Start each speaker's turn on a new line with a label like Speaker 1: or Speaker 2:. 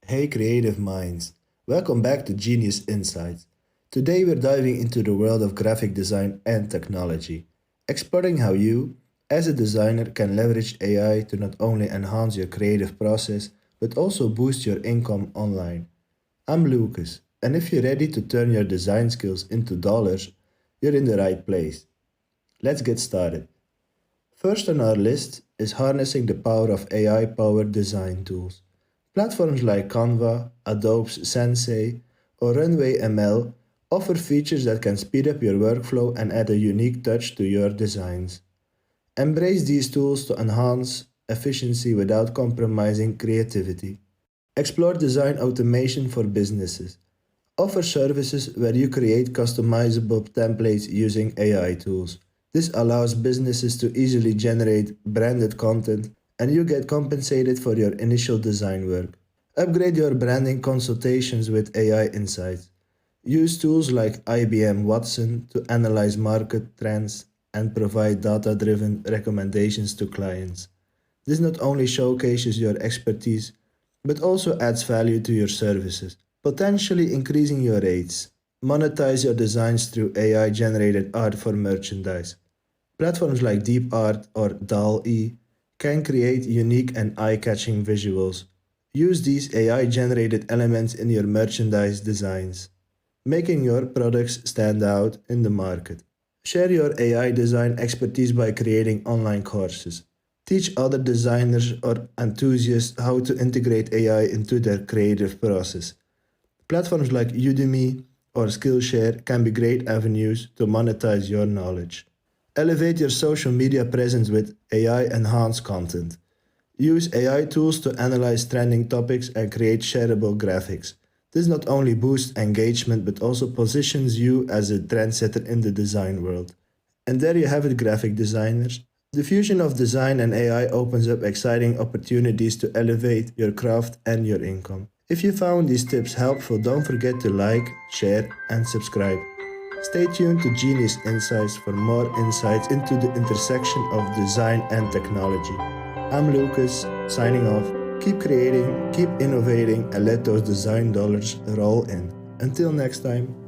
Speaker 1: Hey creative minds, welcome back to Genius Insights. Today we're diving into the world of graphic design and technology, exploring how you, as a designer, can leverage AI to not only enhance your creative process but also boost your income online. I'm Lucas, and if you're ready to turn your design skills into dollars, you're in the right place. Let's get started. First on our list is harnessing the power of AI powered design tools. Platforms like Canva, Adobe's Sensei, or Runway ML offer features that can speed up your workflow and add a unique touch to your designs. Embrace these tools to enhance efficiency without compromising creativity. Explore design automation for businesses. Offer services where you create customizable templates using AI tools. This allows businesses to easily generate branded content and you get compensated for your initial design work. Upgrade your branding consultations with AI insights. Use tools like IBM Watson to analyze market trends and provide data driven recommendations to clients. This not only showcases your expertise, but also adds value to your services, potentially increasing your rates. Monetize your designs through AI generated art for merchandise. Platforms like DeepArt or DALL-E can create unique and eye catching visuals. Use these AI generated elements in your merchandise designs, making your products stand out in the market. Share your AI design expertise by creating online courses. Teach other designers or enthusiasts how to integrate AI into their creative process. Platforms like Udemy or Skillshare can be great avenues to monetize your knowledge. Elevate your social media presence with AI enhanced content. Use AI tools to analyze trending topics and create shareable graphics. This not only boosts engagement but also positions you as a trendsetter in the design world. And there you have it, graphic designers. The fusion of design and AI opens up exciting opportunities to elevate your craft and your income. If you found these tips helpful, don't forget to like, share, and subscribe. Stay tuned to Genius Insights for more insights into the intersection of design and technology. I'm Lucas, signing off. Keep creating, keep innovating, and let those design dollars roll in. Until next time.